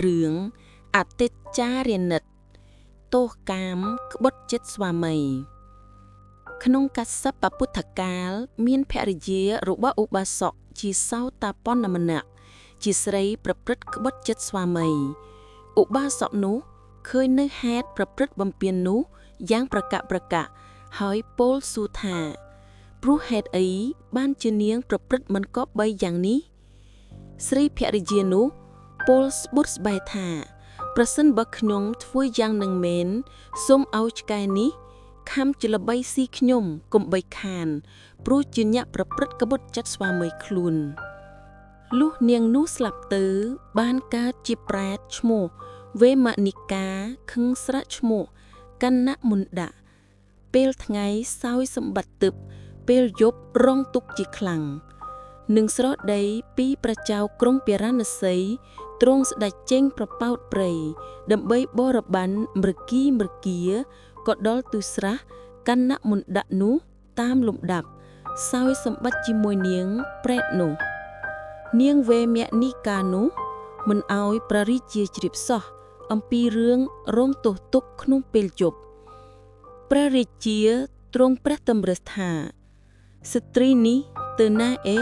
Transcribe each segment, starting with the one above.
រឿងអតិច្ចារិនិតទោសកាមក្បត់ចិត្តស្វាមីក្នុងកសបពុទ្ធកាលមានភរិយារបស់ឧបាសកជាសោតាបនម្នាក់ជាស្រីប្រព្រឹត្តក្បត់ចិត្តស្វាមីឧបាសកនោះឃើញនៅហេតុប្រព្រឹត្តបំពាននោះយ៉ាងប្រកាសហើយពោលសួរថាព្រោះហេតុអីបានជានាងប្រព្រឹត្តមិនគប្បីយ៉ាងនេះស្រីភរិយានោះពោលស្បួតស្បែកថាប្រសិនបើខ្ញុំធ្វើយ៉ាងនឹងមែនសូមឲ្យឆ្កែនេះខំជាល្បីស៊ីខ្ញុំកុំបីខានព្រោះជាអ្នកប្រព្រឹត្តក្បត់ចិត្តស្វាមីខ្លួនលុះនាងនោះស្លាប់ទៅបានកើតជាប្រែតឈ្មោះវេមនិកាខឹងស្រៈឈ្មោះកណ្ណមុណ្ឌៈពេលថ្ងៃសោយសម្បត្តិទឹកពេលយប់រងទុកជាខ្លាំងនឹងស្រដីពីព្រះចៅក្រុងពារាណសីទ្រង់ស្ដេចចេញប្រប៉ោតព្រៃដើម្បីបរបានមൃគីក៏ដល់ទូស្រះកណ្ណមុណ្ឌៈនោះតាមលំដាប់សោយសម្បត្តិជាមួយនាងប្រែតនោះនាងវេមនិកានោះមិនឲ្យព្រះរាជាជ្រាបសោះអំពីរឿងរងទោសទុក្ខក្នុងពេលយប់ព្រះរាជាទ្រង់ព្រះតម្រិះថាស្ត្រីនេះទៅណាអេ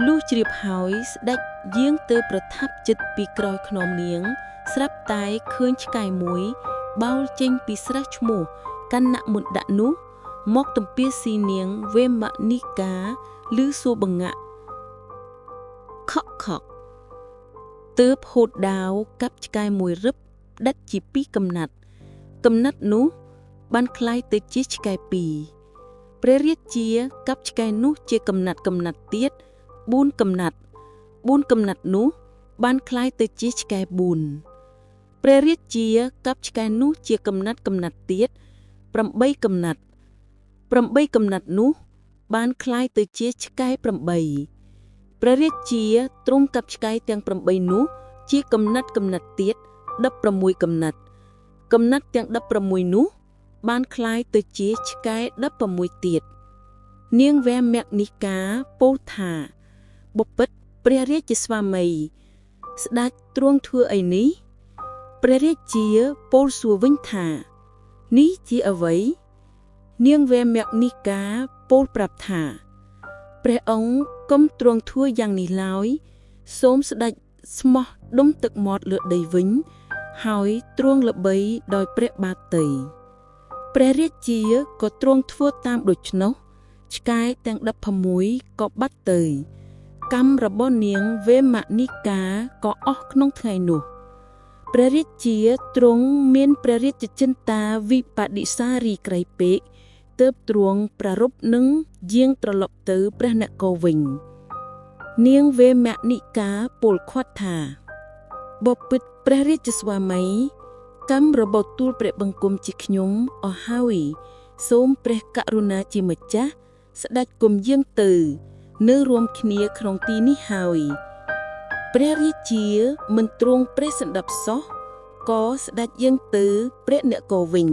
លុះជ្រាបហើយស្ដេចយាងទៅប្រថាប់ចិត្តពីក្រោយខ្នងនាងស្រាប់តែឃើញឆ្កែមួយបោលចេញពីស្រះឈ្មោះកណ្ណមុណ្ឌៈនោះមកទំពាស៊ីនាងវេមនិកាឬសួរបង្ងាក់ខកទើបហូតដាវកាប់ឆ្កែមួយរឹបដាច់ជាពីរកំណាត់នោះបានคล้ายទៅជាឆ្កែពីរព្រះរាជាកាប់ឆ្កែនោះជាកំណាត់ទៀត4កំណាត់នោះបានคล้ายទៅជាឆ្កែ4ព្រះរាជាកាប់ឆ្កែនោះជាកំណាត់ទៀត8កំណាត់នោះបានคล้ายទៅជាឆ្កែ8ព្រះរាជាទ្រង់កាប់ឆ្កែទាំង8នោះជាកំណាត់ទៀត16កំណាត់ទាំង16នោះបានคล้ายទៅជាឆ្កែ16ទៀតនាងវេមនិកាពោលថាបុព្វព្រះរាជស្វាមីស្ដេចទ្រង់ធ្វើអីនេះព្រះរាជាពោលសួរវិញថានេះជាអ្វីនាងវេមនិកាពោលប្រាប់ថាព្រះអង្គកុំទ្រង់ធ្វើយ៉ាងនេះឡើយសូមស្ដេចស្មោះដុំទឹកមាត់លើដីវិញហើយទ្រង់ល្បីដោយព្រះបាទតីព្រះរាជាក៏ទ្រង់ធ្វើតាមដូច្នោះឆ្កែទាំង16ក៏បាត់ទៅកម្មរបស់នាងវេមនិកាក៏អស់ក្នុងថ្ងៃនោះព្រះរាជាទ្រង់មានព្រះរាជចិន្តាវិបដិសារីក្រៃពេកទើបទ្រង់ប្រារព្ធនឹងយាងត្រឡប់ទៅព្រះនគរវិញនាងវេមនិកាពោលខាត់ថាបពិតព្រះរាជស្វាមីកម្មរបស់ទូលព្រះបង្គំជាខ្ញុំអស់ហើយសូមព្រះករុណាជាម្ចាស់ស្ដេចគុំយាងទៅនៅរួមគ្នាក្នុងទីនេះហើយព្រះរាជាមិនទ្រង់ព្រះសណ្ដាប់សោះក៏ស្ដេចយាងទៅព្រះនគរវិញ